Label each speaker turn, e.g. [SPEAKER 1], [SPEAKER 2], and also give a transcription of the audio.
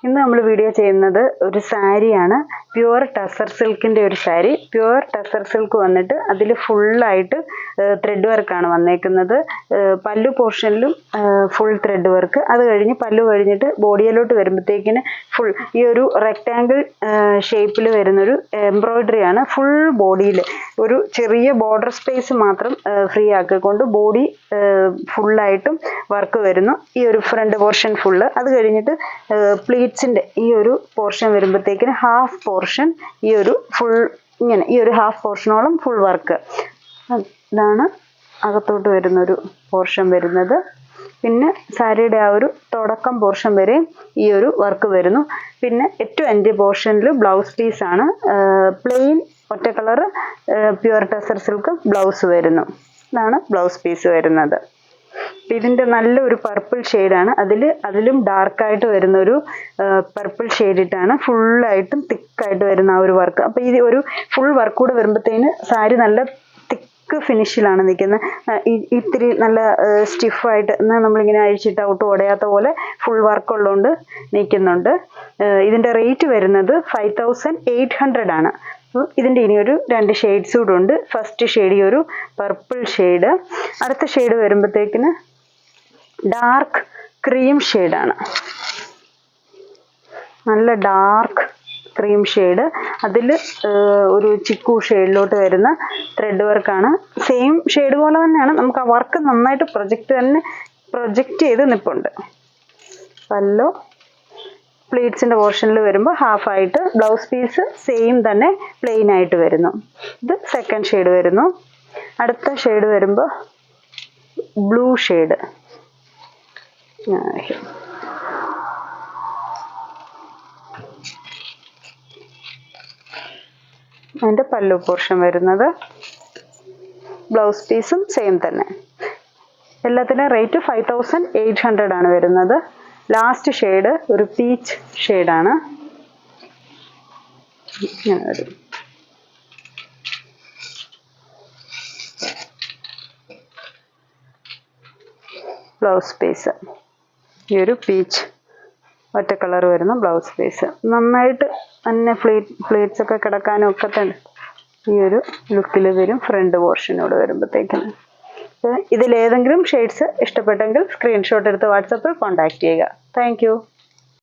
[SPEAKER 1] ഇന്ന് നമ്മൾ വീഡിയോ ചെയ്യുന്നത് ഒരു സാരിയാണ്. പ്യുവർ ടസർ സിൽക്കിൻ്റെ ഒരു സാരി. പ്യുവർ ടസർ സിൽക്ക് വന്നിട്ട് അതിൽ ഫുള്ളായിട്ട് ത്രെഡ് വർക്കാണ് വന്നേക്കുന്നത്. പല്ലു പോർഷനിലും ഫുൾ ത്രെഡ് വർക്ക്. അത് കഴിഞ്ഞ് പല്ലു കഴിഞ്ഞിട്ട് ബോഡിയിലോട്ട് വരുമ്പോഴത്തേക്കിന് ഫുൾ ഈ ഒരു റെക്റ്റാങ്കിൾ ഷേപ്പിൽ വരുന്നൊരു എംബ്രോയിഡറിയാണ് ഫുൾ ബോഡിയിൽ. ഒരു ചെറിയ ബോർഡർ സ്പേസ് മാത്രം ഫ്രീ ആക്കിക്കൊണ്ട് ബോഡി ഫുള്ളായിട്ടും വർക്ക് വരുന്നു. ഈ ഒരു ഫ്രണ്ട് പോർഷൻ ഫുള്ള്. അത് കഴിഞ്ഞിട്ട് പ്ലീറ്റ്സിൻ്റെ ഈ ഒരു പോർഷൻ വരുമ്പോഴത്തേക്കിന് ഹാഫ് പോർഷൻ ഈ ഒരു ഫുൾ ഇങ്ങനെ ഈ ഒരു ഹാഫ് പോർഷനോളം ഫുൾ വർക്ക്. ഇതാണ് അകത്തോട്ട് വരുന്നൊരു പോർഷൻ വരുന്നത്. പിന്നെ സാരിയുടെ ആ ഒരു തുടക്കം പോർഷൻ വരെയും ഈ ഒരു വർക്ക് വരുന്നു. പിന്നെ ഏറ്റവും എൻഡ് പോർഷനിൽ ബ്ലൗസ് പീസാണ്. പ്ലെയിൻ ഒറ്റ colour pure tussar silk blouse വരുന്നു. ഇതാണ് ബ്ലൗസ് പീസ് വരുന്നത്. ഇതിൻ്റെ നല്ലൊരു പർപ്പിൾ ഷെയ്ഡാണ്. അതിലും ഡാർക്കായിട്ട് വരുന്നൊരു പർപ്പിൾ ഷെയ്ഡിട്ടാണ് ഫുള്ളായിട്ടും തിക്കായിട്ട് വരുന്ന ആ ഒരു വർക്ക്. അപ്പോൾ ഈ ഒരു ഫുൾ വർക്ക് കൂടെ വരുമ്പോഴത്തേന് സാരി നല്ല തിക്ക് ഫിനിഷിലാണ് നിൽക്കുന്നത്. ഇത്തിരി നല്ല സ്റ്റിഫായിട്ട് എന്നാൽ നമ്മളിങ്ങനെ അഴിച്ചിട്ട് ഔട്ട് ഉടയാത്ത പോലെ ഫുൾ വർക്ക് ഉള്ളതുകൊണ്ട് നിൽക്കുന്നുണ്ട്. ഇതിൻ്റെ റേറ്റ് വരുന്നത് 5800 ആണ്. ഇതിൻ്റെ ഇനിയൊരു 2 ഷെയ്ഡ്സ് കൂടെ ഉണ്ട്. ഫസ്റ്റ് ഷെയ്ഡ് ഈ ഒരു പർപ്പിൾ ഷെയ്ഡ്. അടുത്ത ഷെയ്ഡ് വരുമ്പോഴത്തേക്കിന് ഡാർക്ക് ക്രീം ഷെയ്ഡാണ്. നല്ല ഡാർക്ക് ക്രീം ഷെയ്ഡ്. അതിൽ ഒരു ചിക്കു ഷെയ്ഡിലോട്ട് വരുന്ന ത്രെഡ് വർക്കാണ്. സെയിം ഷെയ്ഡ് പോലെ തന്നെയാണ്. നമുക്ക് ആ വർക്ക് നന്നായിട്ട് പ്രൊജക്റ്റ് ചെയ്ത് നിൽപ്പുണ്ട്. പല്ലോ പ്ലീറ്റ്സിൻ്റെ പോർഷനിൽ വരുമ്പോൾ ഹാഫായിട്ട് ബ്ലൗസ് പീസ് സെയിം തന്നെ പ്ലെയിൻ ആയിട്ട് വരുന്നു. ഇത് സെക്കൻഡ് ഷെയ്ഡ് വരുന്നു. അടുത്ത ഷെയ്ഡ് വരുമ്പോൾ ബ്ലൂ ഷെയ്ഡ്. അതിൻ്റെ പല്ലു പോർഷൻ വരുന്നത്. ബ്ലൗസ് പീസും സെയിം തന്നെ. എല്ലാത്തിനും റേറ്റ് 5800 ആണ് വരുന്നത്. ലാസ്റ്റ് ഷെയ്ഡ് ഒരു പീച്ച് ഷെയ്ഡാണ്. ഇങ്ങനെ വരും. ബ്ലൗസ് പീസ് ഈ ഒരു പീച്ച് ഒറ്റ കളർ വരുന്ന ബ്ലൗസ് പീസ്. നന്നായിട്ട് തന്നെ പ്ലീറ്റ്സ് ഒക്കെ കിടക്കാനും ഒക്കെ തന്നെ ഈ ഒരു ലുക്കിൽ വരും. ഫ്രണ്ട് പോർഷനോട് വരുമ്പോഴത്തേക്കിന് ഇതിലേതെങ്കിലും ഷെയ്ഡ്സ് ഇഷ്ടപ്പെട്ടെങ്കിൽ സ്ക്രീൻഷോട്ട് എടുത്ത് വാട്സാപ്പിൽ കോൺടാക്റ്റ് ചെയ്യുക. Thank you.